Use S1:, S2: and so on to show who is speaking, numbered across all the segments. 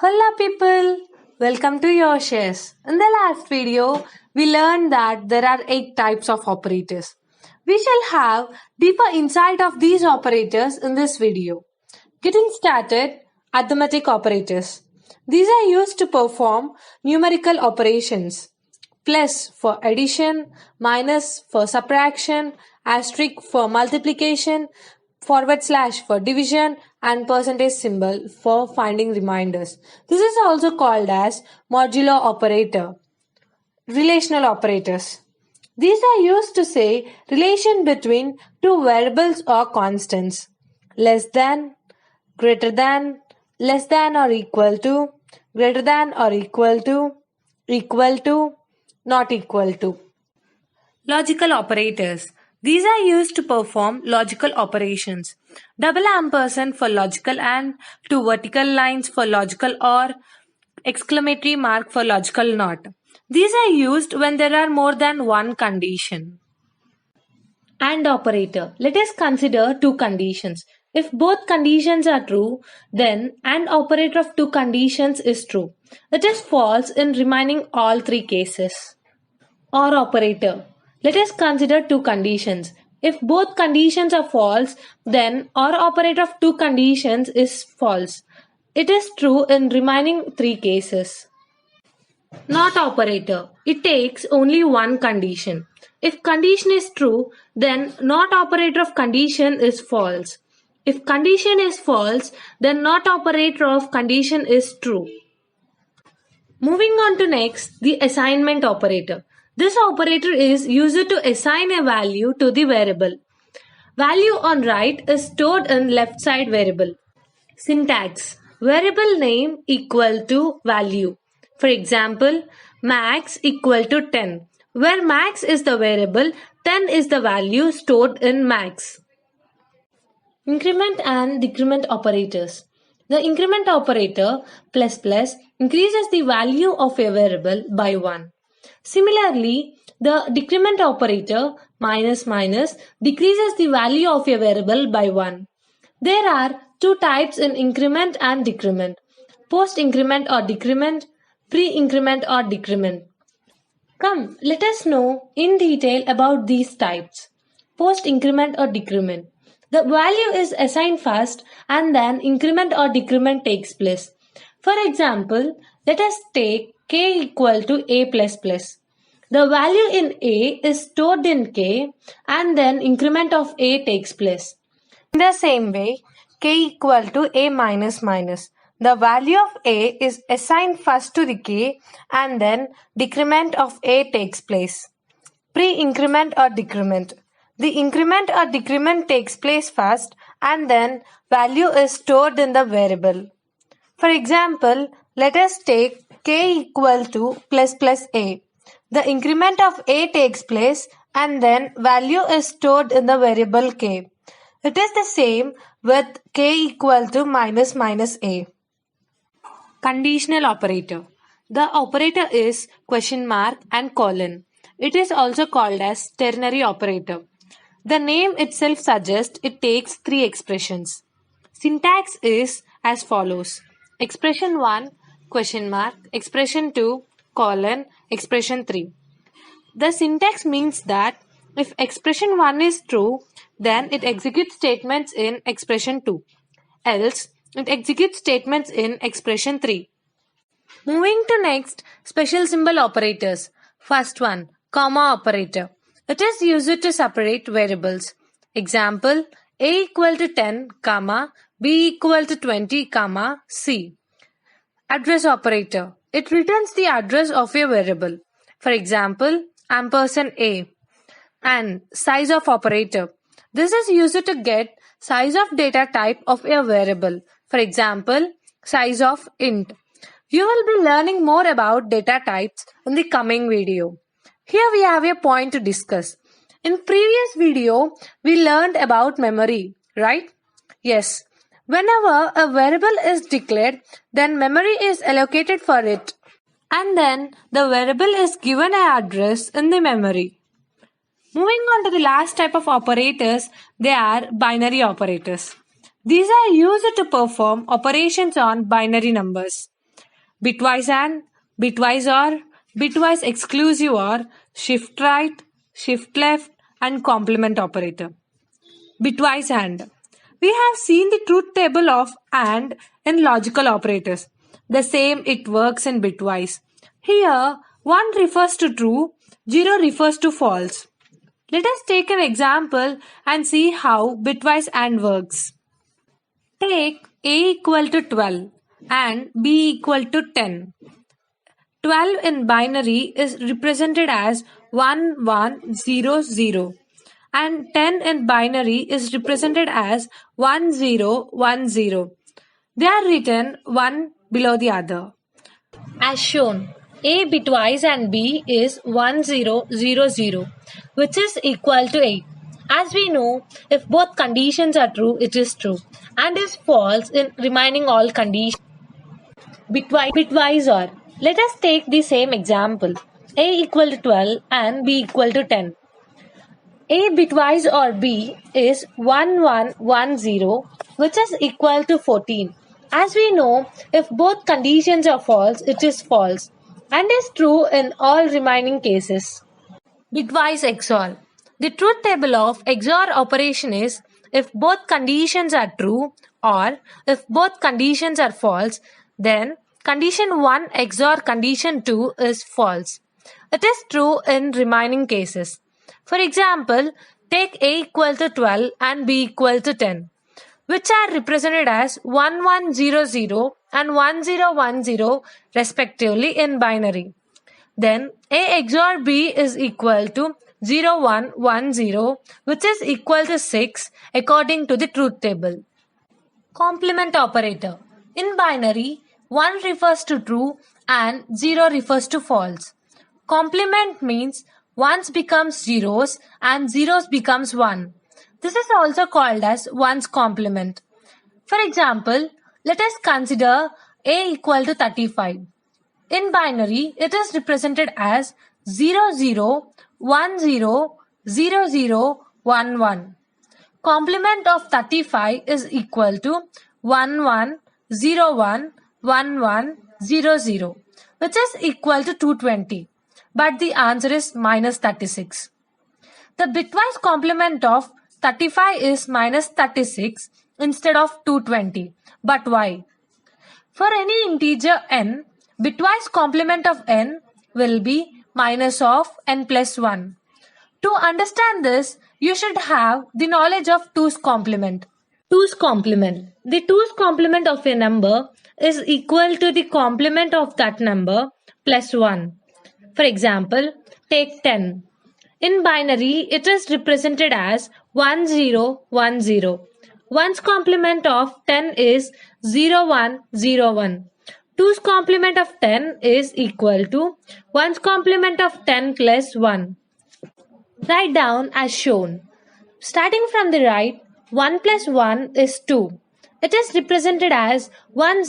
S1: Hola people, welcome to your shares. In the last video, we learned that there are 8 types of operators. We shall have deeper insight of these operators in this video. Getting started, arithmetic operators. These are used to perform numerical operations. Plus for addition, minus for subtraction, asterisk for multiplication, forward slash for division, and percentage symbol for finding reminders. This is also called as modulo operator. Relational operators. These are used to say relation between two variables or constants. Less than, greater than, less than or equal to, greater than or equal to, not equal to. Logical operators. These are used to perform logical operations. Double ampersand for logical and, two vertical lines for logical or, exclamatory mark for logical not. These are used when there are more than one condition. AND operator. Let us consider two conditions. If both conditions are true, then AND operator of two conditions is true. It is false in remaining all three cases. OR operator. Let us consider two conditions. If both conditions are false, then OR operator of two conditions is false. It is true in remaining three cases. NOT operator. It takes only one condition. If condition is true, then NOT operator of condition is false. If condition is false, then NOT operator of condition is true. Moving on to next, the assignment operator. This operator is used to assign a value to the variable. Value on right is stored in left side variable. Syntax. Variable name equal to value. For example, max equal to 10. Where max is the variable, 10 is the value stored in max. Increment and decrement operators. The increment operator plus plus increases the value of a variable by 1. Similarly, the decrement operator minus minus decreases the value of a variable by 1. There are two types in increment and decrement: post increment or decrement, pre-increment or decrement. Come, let us know in detail about these types. Post increment or decrement. The value is assigned first and then increment or decrement takes place. For example, let us take k equal to a plus plus. The value in a is stored in k and then increment of a takes place. In the same way, k equal to a minus minus. The value of a is assigned first to the k and then decrement of a takes place. Pre-increment or decrement. The increment or decrement takes place first and then value is stored in the variable. For example, let us take k equal to plus plus a. The increment of a takes place and then value is stored in the variable k. It is the same with k equal to minus minus a. Conditional operator. The operator is question mark and colon. It is also called as ternary operator. The name itself suggests it takes three expressions. Syntax is as follows: expression 1, question mark, expression 2, colon, expression 3. The syntax means that if expression 1 is true, then it executes statements in expression 2. Else, it executes statements in expression 3. Moving to next, special symbol operators. First one, comma operator. It is used to separate variables. Example, a equal to 10, comma, b equal to 20, comma, c. Address operator. It returns the address of a variable. For example, ampersand a. And size of operator. This is used to get size of data type of a variable. For example, size of int. You will be learning more about data types in the coming video. Here we have a point to discuss. In previous video, we learned about memory, right? Yes. Whenever a variable is declared, then memory is allocated for it. And then the variable is given an address in the memory. Moving on to the last type of operators, they are binary operators. These are used to perform operations on binary numbers. bitwise AND, bitwise OR, bitwise exclusive OR, shift right, shift left, and complement operator. Bitwise AND. We have seen the truth table of AND in logical operators. The same it works in bitwise. Here, 1 refers to true, 0 refers to false. Let us take an example and see how bitwise AND works. Take A equal to 12 and B equal to 10. 12 in binary is represented as 1100 and 10 in binary is represented as 1010. They are written one below the other. As shown, A bitwise and B is 1000, which is equal to 8. As we know, if both conditions are true, it is true, and is false in remaining all conditions. Bitwise OR. Let us take the same example. A equal to 12 and B equal to 10. A bitwise OR B is 1110, which is equal to 14. As we know, if both conditions are false, it is false and is true in all remaining cases. Bitwise XOR. The truth table of XOR operation is if both conditions are true or if both conditions are false, then condition 1 XOR condition 2 is false. It is true in remaining cases. For example, take A equal to 12 and B equal to 10, which are represented as 1100 and 1010 respectively in binary. Then A XOR B is equal to 0110, which is equal to 6 according to the truth table. Complement operator. In binary, 1 refers to true and 0 refers to false. Complement means ones becomes zeros and zeros becomes 1. This is also called as ones complement. For example, let us consider A equal to 35. In binary, it is represented as 00100011. Complement of 35 is equal to 11011100, which is equal to 220. But the answer is minus 36. The bitwise complement of 35 is minus 36 instead of 220. But why? For any integer n, bitwise complement of n will be minus of n plus 1. To understand this, you should have the knowledge of 2's complement. 2's complement. The 2's complement of a number is equal to the complement of that number plus 1. For example, take 10. In binary, it is represented as 1010. 1's complement of 10 is 0101. 2's complement of 10 is equal to 1's complement of 10 plus 1. Write down as shown. Starting from the right, 1 plus 1 is 2. It is represented as 10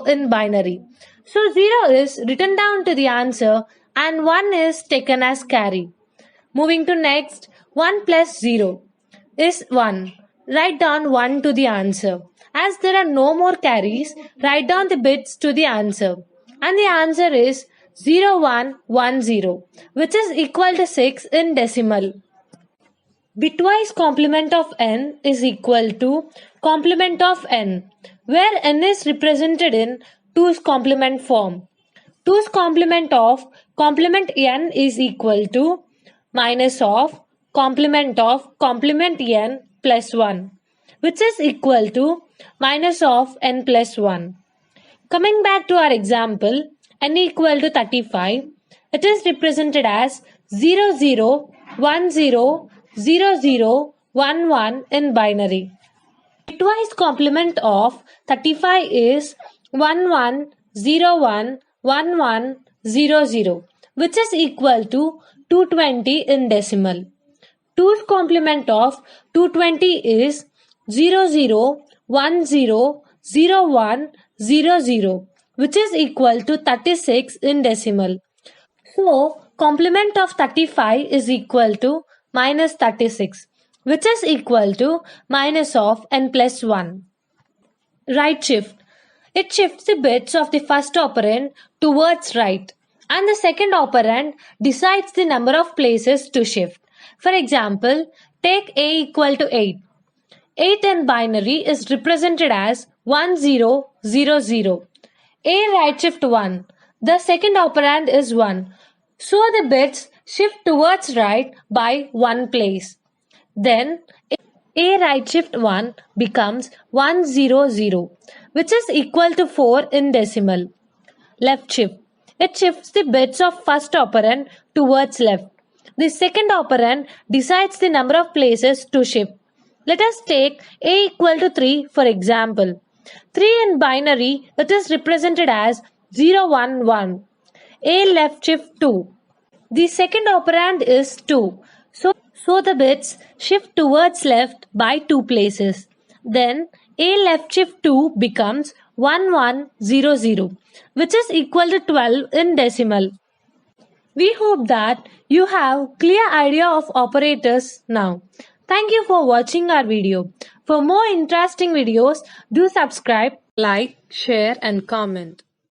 S1: in binary. So 0 is written down to the answer and 1 is taken as carry. Moving to next, 1 plus 0 is 1. Write down 1 to the answer. As there are no more carries, write down the bits to the answer. And the answer is 0110, which is equal to 6 in decimal. Bitwise complement of n is equal to complement of n, where n is represented in 2's complement form. 2's complement of complement n is equal to minus of complement n plus 1, which is equal to minus of n plus 1. Coming back to our example, n equal to 35, it is represented as 00100011 in binary. Bitwise complement of 35 is 11011100, which is equal to 220 in decimal. 2's complement of 220 is 00100100, which is equal to 36 in decimal. So, complement of 35 is equal to minus 36, which is equal to minus of n plus 1. Right shift. It shifts the bits of the first operand towards right, and the second operand decides the number of places to shift. For example, take A equal to 8. 8 in binary is represented as 1000. A right shift 1. The second operand is 1. So the bits shift towards right by 1 place. Then A right shift 1 becomes 100, which is equal to 4 in decimal. Left shift. It shifts the bits of first operand towards left. The second operand decides the number of places to shift. Let us take A equal to 3 for example. 3 in binary, it is represented as 011. A left shift 2. The second operand is 2. So the bits shift towards left by 2 places. Then A left shift 2 becomes 1100, which is equal to 12 in decimal. We hope that you have clear idea of operators now. Thank you for watching our video. For more interesting videos, do subscribe, like, share and comment.